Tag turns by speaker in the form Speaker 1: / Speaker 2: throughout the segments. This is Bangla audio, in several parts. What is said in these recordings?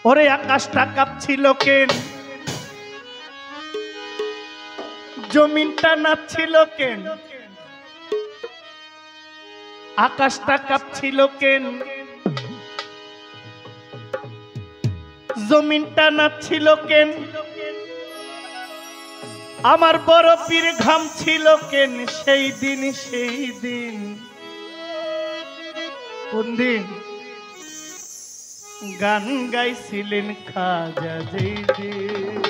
Speaker 1: ওরে আকাশটা কাঁপছিল কেন, জমিনটা নাচছিল কেন, আকাশটা কাঁপছিল কেন, জমিনটা নাচছিল কেন, আমার বড় পীর ঘাম ছিল কেন সেই দিন কোন দিন গান গাইছিলেন খাজা যেই দিন।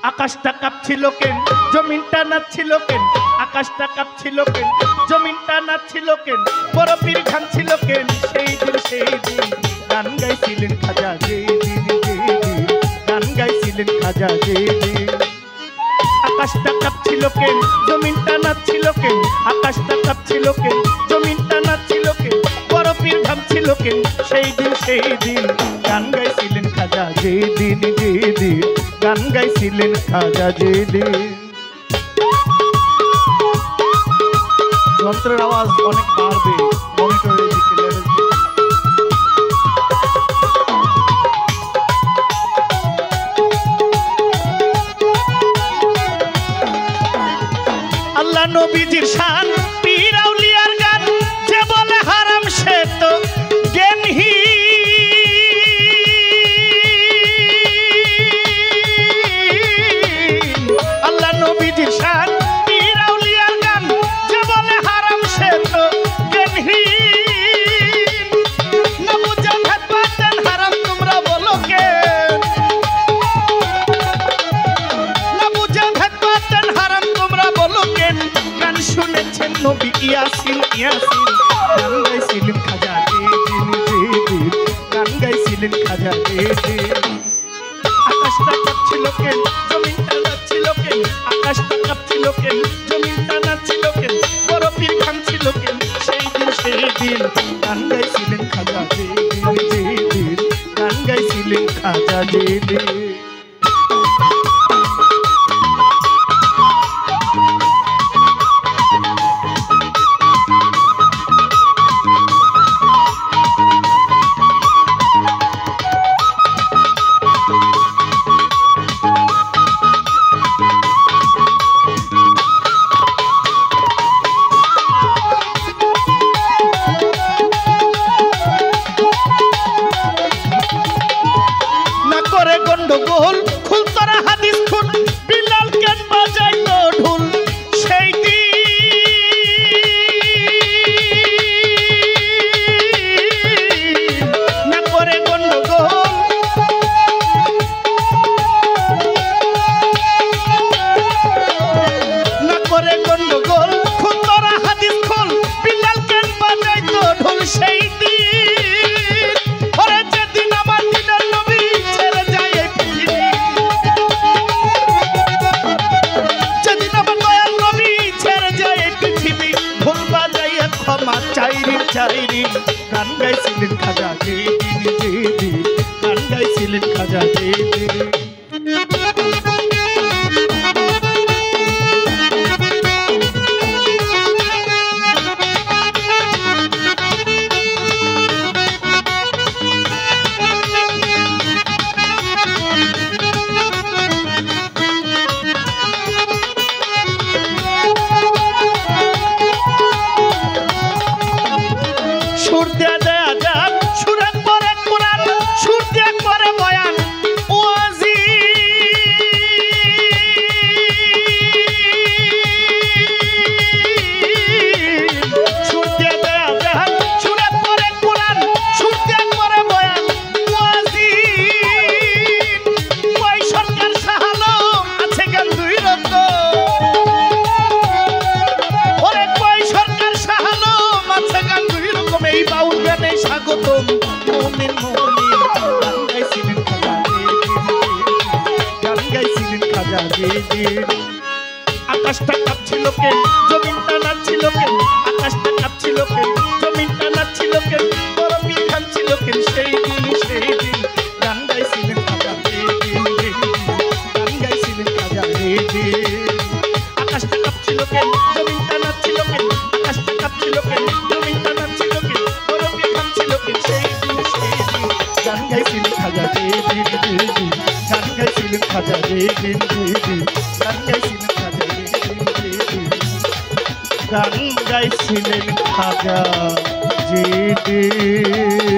Speaker 1: আকাশটা কাঁপছিল কেন, জমিনটা নাচছিল কেন, আকাশটা কাঁপছিল কেন, জমিনটা নাচছিল কেন, বড় পীর ঘাম ছিল কেন সেই দিন গান গাইছিলেন খাজা যেই দিন, গান গাইছিলেন খাজা যেই দিন। আকাশটা কাঁপছিল কেন, জমিনটা নাচছিল কেন, আকাশটা কাঁপছিল কেন, জমিনটা নাচছিল কেন, বড় পীর ঘাম ছিল কেন সেই দিন গান গাইছিলেন খাজা যেই দিন, গান গাইছিলেন খাজা যেই দিন। যন্ত্রের আওয়াজ অনেক বাড়বে, মনিটরের দিকে লেভেল দিন। আল্লাহ নবীজির শান, পীর আউলিয়ার গান, যে বলে হারাম সে তো জ্ঞানহীন। আল্লাহ নবীজির শান, পীর আউলিয়ার গান, যে বলে হারাম সে তো জ্ঞানহীন। না বুঝে ভেদ পাতেন হারাম তোমরা বলো কেন, না বুঝে ভেদ পাতেন হারাম তোমরা বলো কেন। গান শুনেছেন নবী ইয়াসিন, গান গাইছিলেন খাজা যেই দিন, গান গাইছিলেন খাজা যেই দিন। আকাশটা কাঁপছিল কেন, জমিনটা নাচছিল কেন, আকাশটা কাঁপছিল কেন, জমিনটা নাচছিল কেন, বড় পীর ঘাম ছিল কেন সেই দিন গান গাইছিলেন খাজা যেই দিন, গান গাইছিলেন খাজা যেই দিন। গন্ডগোল খুল তোরা হাদিস খুল, বিলাল কেন বাজাইলো ঢোল সেই দিন। না করে গন্ডগোল, না করে গন্ডগোল, খুল তোরা হাদিস খুল, বিলাল কেন বাজাইলো ঢোল সেই দিন। ওরে যেদিন আমার দিনের নবী ছেড়ে যায় এই পৃথিবী, যেদিন আমার দয়াল নবী ছেড়ে যায় এই পৃথিবী, ঢোল বাজাইয়া ক্ষমা চাইরিন, গান গাইছিলেন খাজা যেই দিন, গান গাইছিলেন খাজা যেই দিন। সুর দেয়া দেয়া যান, সুরে পরে কোরআন, সুর দেয়া করে বয়ান ওয়াজি। সুর দেয়া দেয়া যান, সুরে পরে কোরআন, সুর দেয়া করে বয়ান ওয়াজি। ওই সরকার সাহালো আছে গান দুই রকম, ওরে কই সরকার সাহালো আছে গান দুই রকম। এই বাউল গানে স্বাগতম মুমিন, গান গাইছিলেন খাজা যেই দিন, গান গাইছিলেন খাজা যেই দিন। আকাশটা কাঁপছিল কেন, জমিনটা নাচছিল কেন, আকাশটা কাঁপছিল কেন, জমিনটা নাচছিল কেন, বড় পীর ঘাম ছিল কেন সেই দিন গান গাইছিলেন খাজা যেই দিন, গান গাইছিলেন খাজা যেই দিন। আকাশটা কাঁপছিল কেন, জমিনটা নাচছিল কেন, আকাশটা কাঁপছিল কেন, জমিনটা নাচছিল কেন, বড় পীর খাজা যেদিন যেদিন গান গাইছিলেন খাজা যেদিন যেদিন গান গাইছিলেন খাজা যেদিন